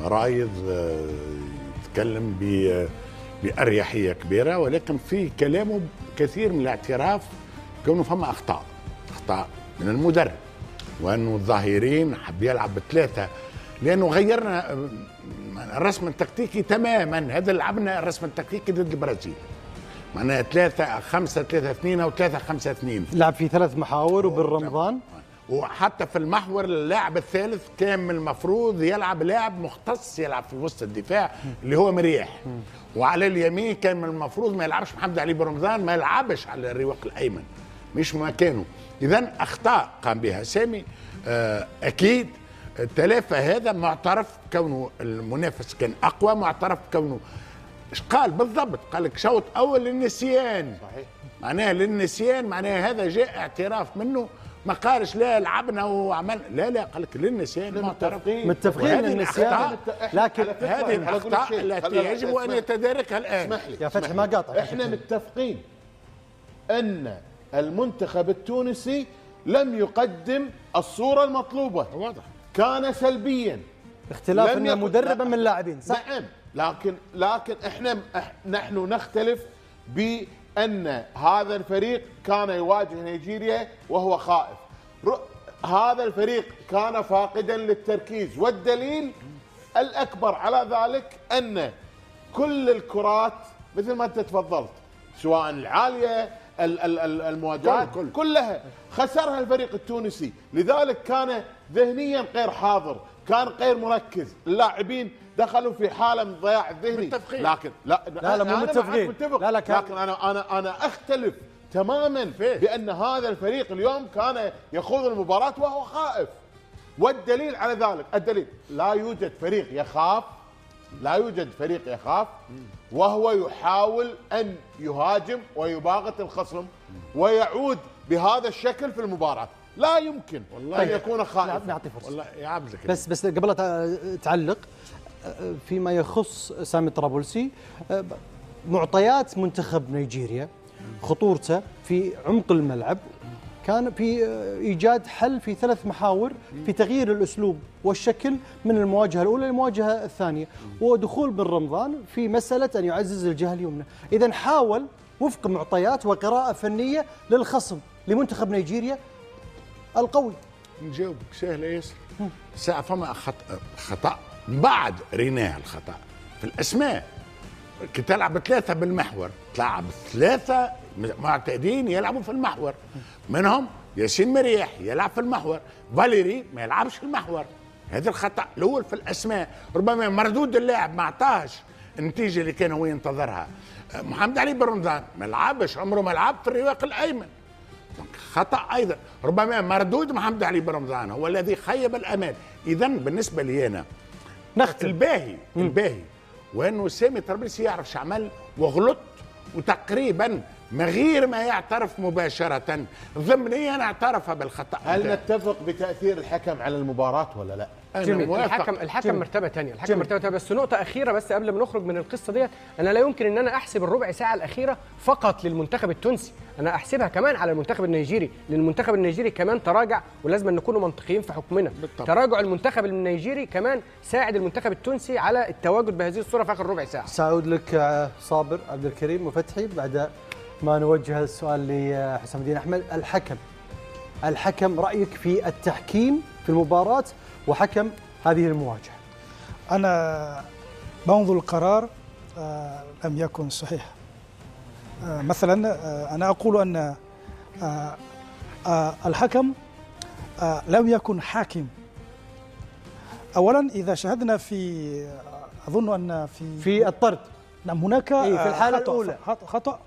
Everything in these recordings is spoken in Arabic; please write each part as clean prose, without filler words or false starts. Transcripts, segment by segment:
رايد يتكلم بأريحية كبيرة، ولكن في كلامه كثير من الاعتراف كونه فما أخطاء من المدرب، وأنه الظاهرين حب يلعب بثلاثة لأنه غيرنا الرسم التكتيكي تماما. هذا لعبنا الرسم التكتيكي ضد البرازيل، معناها 3-5-3-2 أو 3-5-2. لعب في 3 محاور وبالرمضان، وحتى في المحور اللاعب الثالث كان من المفروض يلعب لاعب مختص يلعب في وسط الدفاع اللي هو مريح، وعلى اليمين كان من المفروض ما يلعبش محمد علي برمضان، ما يلعبش على الرواق الايمن، مش مكانه. اذا اخطاء قام بها سامي اكيد تلافى. هذا معترف كونه المنافس كان اقوى، معترف كونه ايش قال بالضبط؟ قال لك شوط اول للنسيان، صحيح، معناها للنسيان، معناها هذا جاء اعتراف منه، ما قالش لا لعبنا وعمل، لا قال لك للنسيان. متفقين للنسيان، لكن هذه الاخطاء التي يجب ان يتداركها الان. اسمح لي يا فتحي ما قاطع، احنا متفقين ان المنتخب التونسي لم يقدم الصورة المطلوبة، واضح كان سلبيا، اختلاف انه مدربا من اللاعبين، صح؟ نعم، لكن نحن نختلف بأن هذا الفريق كان يواجه نيجيريا وهو خائف. هذا الفريق كان فاقدا للتركيز، والدليل الأكبر على ذلك أن كل الكرات مثل ما أنت تفضلت، سواء العالية المواجهات كلها خسرها الفريق التونسي، لذلك كان ذهنيا غير حاضر، كان غير مركز، اللاعبين دخلوا في حاله من الضياع الذهني. متفقين. لكن لا مو متفقين، لا لكن انا اختلف تماما بان هذا الفريق اليوم كان يخوض المباراه وهو خائف، والدليل على ذلك الدليل لا يوجد فريق يخاف وهو يحاول ان يهاجم ويباغت الخصم ويعود بهذا الشكل في المباراه. لا يمكن ان يكون خائفا. نعطي فرصه والله يا عبد الكريم. بس قبل تعلق فيما يخص سامي طرابلسي، معطيات منتخب نيجيريا خطورته في عمق الملعب كان في ايجاد حل في 3 محاور في تغيير الاسلوب والشكل من المواجهه الاولى للمواجهه الثانيه، ودخول بن رمضان في مساله ان يعزز الجهه اليمنى. اذا حاول وفق معطيات وقراءه فنيه للخصم لمنتخب نيجيريا القوي. نجاوبك سهله ياسر. ساعة فما خطأ بعد ريناه الخطأ في الأسماء. كي تلعب 3 بالمحور، تلعب 3 معتادين يلعبوا في المحور، منهم ياسين مريح يلعب في المحور، فاليري ما يلعبش في المحور. هذا الخطأ الأول في الأسماء، ربما مردود اللاعب ما عطاهش النتيجة اللي كان هو ينتظرها. محمد علي بن رمضان ما لعبش، عمره ما لعب في الرواق الأيمن، خطأ أيضا. ربما مردود محمد علي بن رمضان هو الذي خيب الأمال. إذا بالنسبة لي أنا نختم الباهي وأنه سامي طرابلسي يعرف شو عمل وغلط، وتقريبا من غير ما يعترف مباشرة ضمنيا اعترف بالخطأ. هل نتفق بتأثير الحكم على المباراة ولا لا؟ الحكم مرتبه ثانيه، بس نقطه اخيره بس قبل ما نخرج من القصه ديت. انا لا يمكن ان انا احسب الربع ساعه الاخيره فقط للمنتخب التونسي، انا احسبها كمان على المنتخب النيجيري، لان المنتخب النيجيري كمان تراجع، ولازم نكون منطقيين في حكمنا. بالطبع. تراجع المنتخب النيجيري كمان ساعد المنتخب التونسي على التواجد بهذه الصوره في اخر ربع ساعه. سأعود لك صابر عبد الكريم وفتحي بعد ما نوجه السؤال لحسام الدين احمد. الحكم رايك في التحكيم في المباراه وحكم هذه المواجهة؟ أنا بنظر القرار لم يكن صحيح. مثلا أنا أقول أن الحكم لم يكن حاكم. أولا إذا شاهدنا في أظن أن في الطرد، نعم هناك في الحالة الأولى خطأ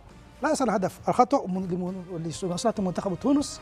لا يصل هدف، الخطأ لمصلحة منتخب تونس